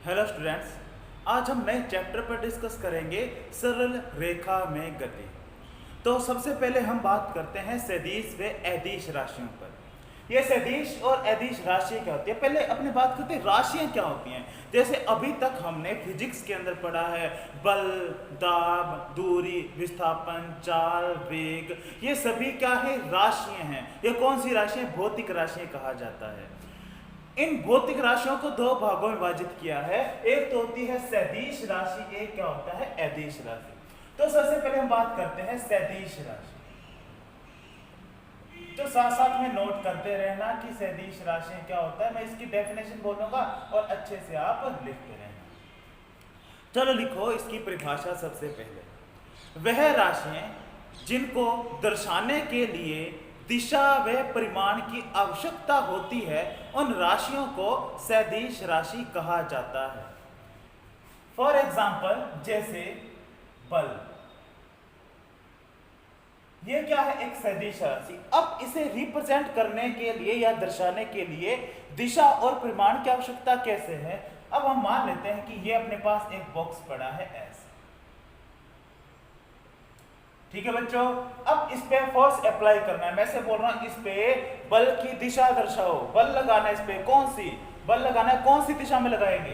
Hello students, आज हम नए चैप्टर पर डिस्कस करेंगे सरल रेखा में गति। तो सबसे पहले हम बात करते हैं सदिश व अदिश राशियों पर। ये सदिश और अदिश राशि क्या होती है, पहले अपने बात करते हैं राशियां क्या होती हैं। जैसे अभी तक हमने फिजिक्स के अंदर पढ़ा है बल, दाब, दूरी, विस्थापन, चाल, वेग, ये सभी क्या है, राशियां हैं। ये कौन सी राशियां, भौतिक राशियां कहा जाता है। इन भौतिक राशियों को दो भागों में विभाजित किया है, एक तो होती है सदिश राशि, एक क्या होता है, अदिश राशि। तो सबसे पहले हम बात करते हैं सदिश राशि। तो साथ साथ में नोट करते रहना कि सदिश राशि क्या होता है, मैं इसकी डेफिनेशन बोलूंगा और अच्छे से आप लिखते रहना। चलो लिखो इसकी परिभाषा। सबसे पहले वह राशियां जिनको दर्शाने के लिए दिशा व परिमाण की आवश्यकता होती है, उन राशियों को सदिश राशि कहा जाता है। फॉर एग्जाम्पल जैसे बल, ये क्या है, एक सदिश राशि। अब इसे रिप्रेजेंट करने के लिए या दर्शाने के लिए दिशा और परिमाण की आवश्यकता कैसे है। अब हम मान लेते हैं कि ये अपने पास एक बॉक्स पड़ा है ऐसे, ठीक है बच्चों। अब इस पे फोर्स अप्लाई करना है। मैं से बोल रहा हूं इस पे बल की दिशा दर्शाओ। बल लगाना है इस पे, कौन सी बल लगाना है, कौन सी दिशा में लगाएंगे।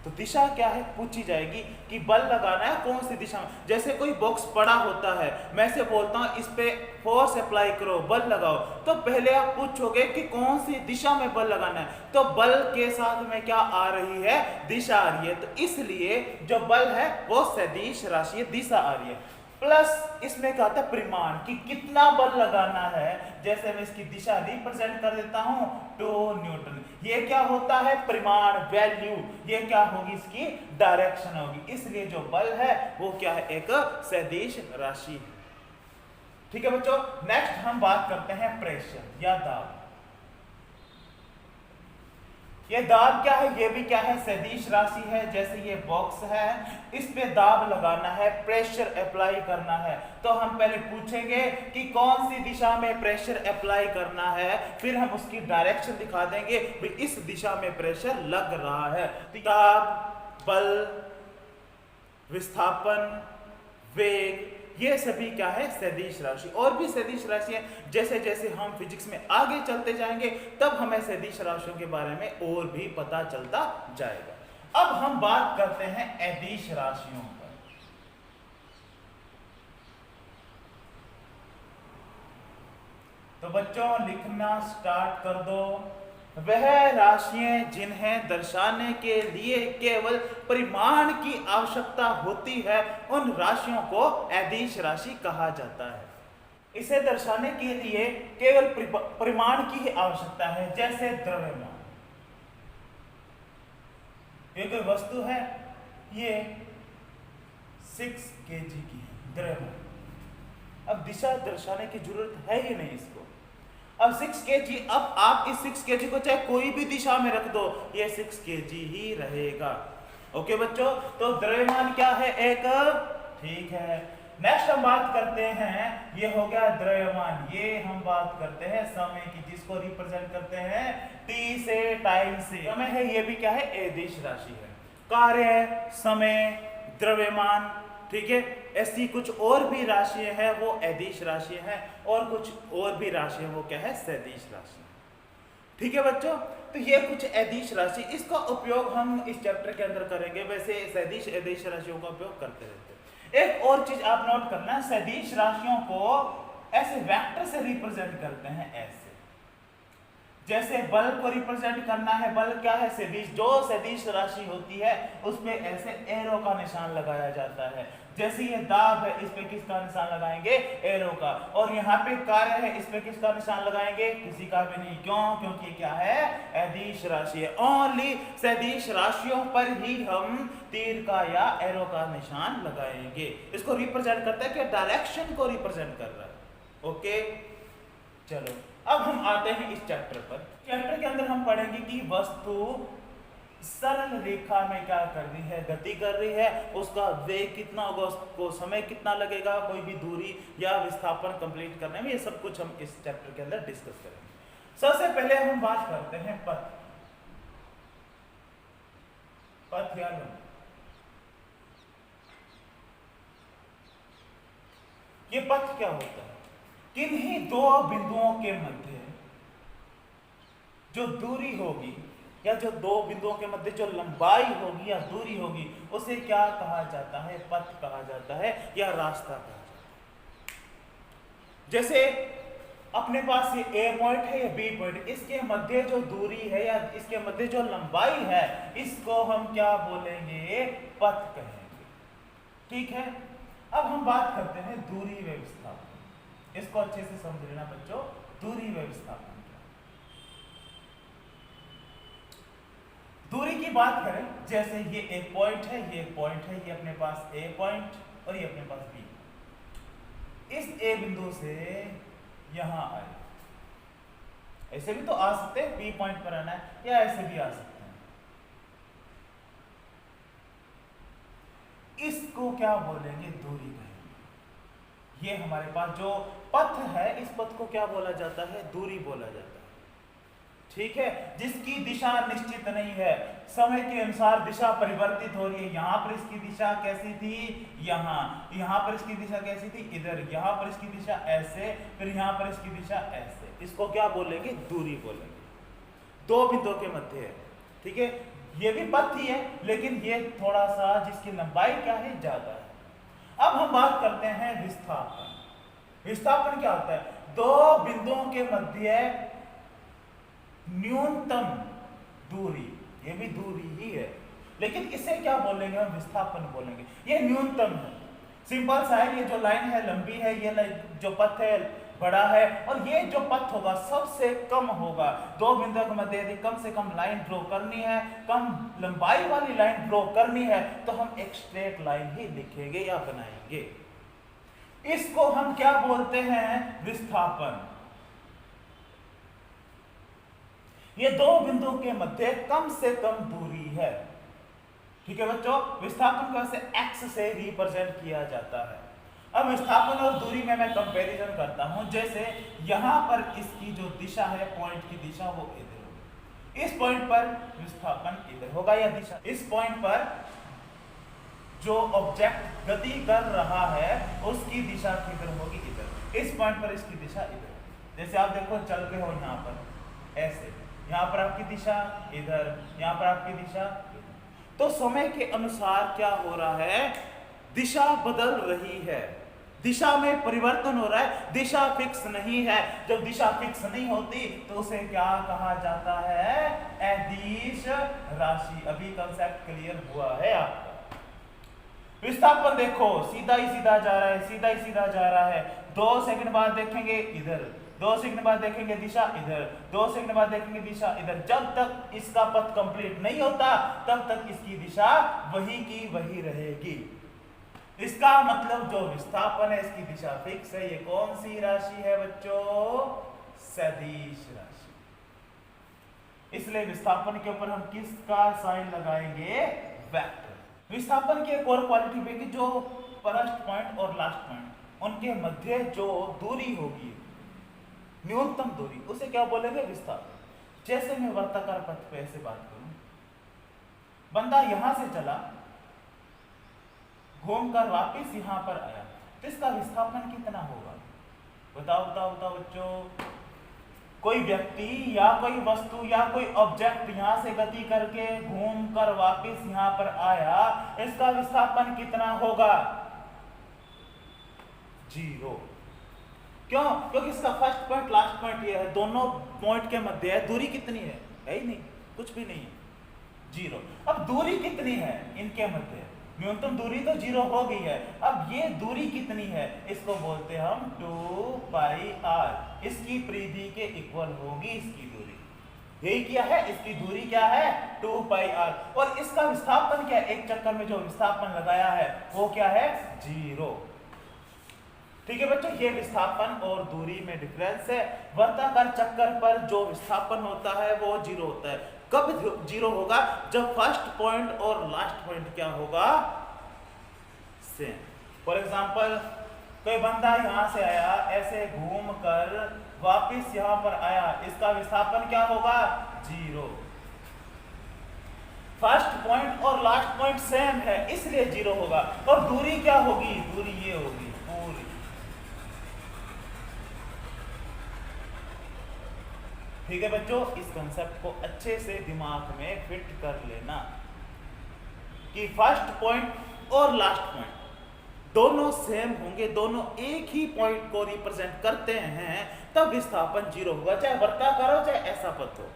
तो दिशा क्या है पूछी जाएगी कि बल लगाना है कौन सी दिशा में। जैसे कोई बॉक्स पड़ा होता है, मैं से बोलता हूं इस पे फोर्स अप्लाई करो, बल लगाओ, तो पहले आप पूछोगे कि कौन सी दिशा में बल लगाना है। तो बल के साथ में क्या आ रही है, दिशा आ रही है। तो इसलिए जो बल है वो सदिश राशि है, दिशा आ रही है। प्लस इसमें क्या होता है, परिमाण कि कितना बल लगाना है। जैसे मैं इसकी दिशा रिप्रेजेंट कर देता हूं 2 न्यूटन। ये क्या होता है, परिमाण, वैल्यू। ये क्या होगी, इसकी डायरेक्शन होगी। इसलिए जो बल है वो क्या है, एक सदिश राशि है। ठीक है बच्चों। नेक्स्ट हम बात करते हैं प्रेशर या दाब। ये दाब क्या है, ये भी क्या है, सदिश राशि है। जैसे ये बॉक्स है, इस पे दाब लगाना है, प्रेशर अप्लाई करना है। तो हम पहले पूछेंगे कि कौन सी दिशा में प्रेशर अप्लाई करना है, फिर हम उसकी डायरेक्शन दिखा देंगे भी इस दिशा में प्रेशर लग रहा है। दाब, बल, विस्थापन, वेग, ये सभी क्या है, सदिश राशि। और भी सदिश राशि है। जैसे जैसे हम फिजिक्स में आगे चलते जाएंगे तब हमें सदिश राशियों के बारे में और भी पता चलता जाएगा। अब हम बात करते हैं अदिश राशियों पर। तो बच्चों लिखना स्टार्ट कर दो। वह राशियां जिन्हें दर्शाने के लिए केवल परिमाण की आवश्यकता होती है, उन राशियों को अदिश राशि कहा जाता है। इसे दर्शाने के लिए केवल परिमाण की ही आवश्यकता है। जैसे द्रव्यमान, ये कोई वस्तु है, ये 6 kg की है द्रव्यमान। अब दिशा दर्शाने की जरूरत है ही नहीं इसको। अब 6 kg, अब आप इस 6 kg को चाहे कोई भी दिशा में रख दो, ये 6 kg ही रहेगा। ओके बच्चों, तो द्रव्यमान क्या है, एक, ठीक है। नेक्स्ट हम बात करते हैं, ये हो गया द्रव्यमान। ये हम बात करते हैं समय की, जिसको रिप्रेजेंट करते हैं टी से, टाइम से। समय है, ये भी क्या है, अदिश राशि है। कार्य, समय, द्रव्यमान, ठीक है। ऐसी कुछ और भी राशियां हैं वो अदिश राशि है, और कुछ और भी राशि है वो क्या है, सदिश राशि। ठीक है बच्चों। तो ये कुछ अदिश राशि, इसका उपयोग हम इस चैप्टर के अंदर करेंगे। वैसे सदिश अदिश राशियों का उपयोग करते रहते हैं। एक और चीज आप नोट करना, सदिश राशियों को ऐसे वेक्टर से रिप्रेजेंट करते हैं ऐसे। जैसे बल को रिप्रेजेंट करना है, बल क्या है, सदिश। जो सदिश राशि होती है उसमें ऐसे एरो का निशान लगाया जाता है। जैसे ये दाब है, इस पे किसका निशान लगाएंगे, एरो का। और यहाँ पे कार्य है, इस पे किसका निशान लगाएंगे, किसी का भी नहीं। क्यों, क्योंकि क्या है, अदिश राशि है। ओनली सदिश राशियों पर ही हम तीर का या एरो का निशान लगाएंगे। इसको रिप्रेजेंट करता है कि डायरेक्शन को रिप्रेजेंट कर रहा है। ओके चलो, अब हम आते हैं इस चैप्टर पर। चैप्टर के अंदर हम पढ़ेंगे कि वस्तु सरल रेखा में क्या कर रही है, गति कर रही है, उसका वेग कितना होगा, उसको समय कितना लगेगा, कोई भी दूरी या विस्थापन कंप्लीट करने में, ये सब कुछ हम इस चैप्टर के अंदर डिस्कस करेंगे। सबसे पहले हम बात करते हैं पथ। पथ या लंब। ये पथ क्या होता है? किन्हीं दो बिंदुओं के मध्य जो दूरी होगी या जो दो बिंदुओं के मध्य जो लंबाई होगी या दूरी होगी उसे क्या कहा जाता है? पथ कहा जाता है या रास्ता कहा जाता है। जैसे अपने पास ये ए पॉइंट है या बी पॉइंट, इसके मध्य जो दूरी है या इसके मध्य जो लंबाई है इसको हम क्या बोलेंगे? पथ कहेंगे। ठीक है, अब हम बात करते हैं दूरी व विस्थापन। इसको अच्छे से समझ लेना बच्चों, दूरी व विस्थापन। दूरी की बात करें, जैसे ये एक पॉइंट है, ये एक पॉइंट है, ये अपने पास ए पॉइंट और ये अपने पास बी। इस ए बिंदु से यहां आए, ऐसे भी तो आ सकते हैं, बी पॉइंट पर आना है, या ऐसे भी आ सकते हैं। इसको क्या बोलेंगे? दूरी कहेंगे। ये हमारे पास जो पथ है, इस पथ को क्या बोला जाता है? दूरी बोला जाता है। ठीक है, जिसकी दिशा निश्चित नहीं है, समय के अनुसार दिशा परिवर्तित हो रही है। यहां पर इसकी दिशा कैसी थी? यहां पर इसकी दिशा कैसी थी? इधर। यहां पर इसकी दिशा ऐसे, फिर यहां पर इसकी दिशा ऐसे। इसको क्या बोलेंगे? दूरी बोलेंगे। दो बिंदुओं के मध्य है। ठीक है, ये भी पथ ही है, लेकिन ये थोड़ा सा जिसकी लंबाई क्या है? ज्यादा है। अब हम बात करते हैं विस्थापन। विस्थापन क्या होता है? दो बिंदुओं के मध्य न्यूनतम दूरी, ये भी दूरी ही है, लेकिन इसे क्या बोलेंगे? हम विस्थापन बोलेंगे। ये न्यूनतम है, सिंपल सा है। ये जो लाइन है लंबी है, ये जो पथ है बड़ा है, और ये जो पथ होगा सबसे कम होगा। दो बिंदुओं के मध्य यदि कम से कम लाइन ड्रॉ करनी है, कम लंबाई वाली लाइन ड्रॉ करनी है, तो हम एक स्ट्रेट लाइन ही लिखेंगे या बनाएंगे। इसको हम क्या बोलते हैं? विस्थापन। ये दो बिंदुओं के मध्य कम से कम दूरी है। ठीक है बच्चों, विस्थापन को ऐसे एक्स से रिप्रेजेंट किया जाता है। अब विस्थापन और दूरी में मैं कंपैरिजन करता हूं। जैसे यहां पर इसकी जो दिशा है, पॉइंट की दिशा, वो इधर होगी। इस पॉइंट पर विस्थापन इधर होगा या दिशा। इस पॉइंट पर जो ऑब्जेक्ट गति कर रहा है उसकी दिशा किधर होगी? इधर। इस पॉइंट पर इसकी दिशा इधर। जैसे आप देखो चल रहे हो यहां पर ऐसे, यहां पर आपकी दिशा इधर, यहां पर आपकी दिशा इधर। तो समय के अनुसार क्या हो रहा है? दिशा बदल रही है, दिशा में परिवर्तन हो रहा है, दिशा फिक्स नहीं है। जब दिशा फिक्स नहीं होती तो उसे क्या कहा जाता है? अदिश राशि। अभी कंसेप्ट क्लियर हुआ है आपका। विस्थापन देखो, सीधा ही सीधा जा रहा है, सीधा ही सीधा जा रहा है। 2 सेकंड बाद देखेंगे इधर, 2 सेकंड बाद देखेंगे दिशा इधर, 2 सेकंड बाद देखेंगे दिशा इधर। जब तक इसका पथ कंप्लीट नहीं होता तब तक इसकी दिशा वही की वही रहेगी। इसका मतलब जो विस्थापन है इसकी दिशा फिक्स है। ये कौन सी राशि है बच्चों? सदिश राशि। इसलिए विस्थापन के ऊपर हम किसका साइन लगाएंगे? वेक्टर। विस्थापन की एक और क्वालिटी भी, जो फर्स्ट पॉइंट और लास्ट पॉइंट उनके मध्य जो दूरी होगी, न्यूनतम दूरी, उसे क्या बोलेंगे? विस्थापन। जैसे मैं वर्ताकार पथ पे ऐसे बात करूं, बंदा यहां से चला, घूमकर वापस यहां पर आया, तो इसका विस्थापन कितना होगा? बताओ बताओ बताओ बच्चों। कोई व्यक्ति या कोई वस्तु या कोई ऑब्जेक्ट यहां से गति करके घूमकर वापस यहां पर आया, इसका विस्थापन कितना होगा? 0। क्यों? क्योंकि इसका फर्स्ट पॉइंट लास्ट पॉइंट ये है, दोनों पॉइंट के मध्य है। दूरी कितनी है? है ही नहीं, कुछ भी नहीं है, 0। अब दूरी कितनी है इनके मध्य? न्यूनतम दूरी तो 0 हो गई है। अब ये दूरी कितनी है? इसको बोलते हैं हम 2πr। इसकी परिधि के इक्वल होगी इसकी दूरी। यही क्या है? इसकी दूरी क्या है? 2πr। और इसका विस्थापन क्या है? एक चक्कर में जो विस्थापन लगाया है वो क्या है? 0। ठीक है बच्चों, ये विस्थापन और दूरी में डिफरेंस है। वर्ताकार चक्कर पर जो विस्थापन होता है वो 0 होता है। कब 0 होगा? जब फर्स्ट पॉइंट और लास्ट पॉइंट क्या होगा? सेम। फॉर एग्जांपल, कोई बंदा यहां से आया, ऐसे घूम कर वापिस यहां पर आया, इसका विस्थापन क्या होगा? 0। फर्स्ट पॉइंट और लास्ट पॉइंट सेम है इसलिए 0 होगा। और दूरी क्या होगी, दूरी ये होगी पूरी। ठीक है बच्चों, इस कंसेप्ट को अच्छे से दिमाग में फिट कर लेना कि फर्स्ट पॉइंट और लास्ट पॉइंट दोनों सेम होंगे, दोनों एक ही पॉइंट को रिप्रेजेंट करते हैं, तब विस्थापन 0 होगा, चाहे वर्ताकार हो चाहे ऐसा पथ हो।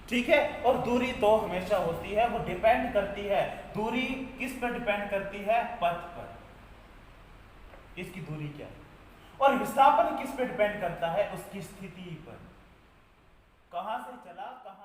ठीक है, और दूरी तो हमेशा होती है, वो डिपेंड करती है, दूरी किस पर डिपेंड करती है, पथ पर, इसकी दूरी क्या है। और विस्थापन किस पे डिपेंड करता है, उसकी स्थिति पर, कहां से चला कहां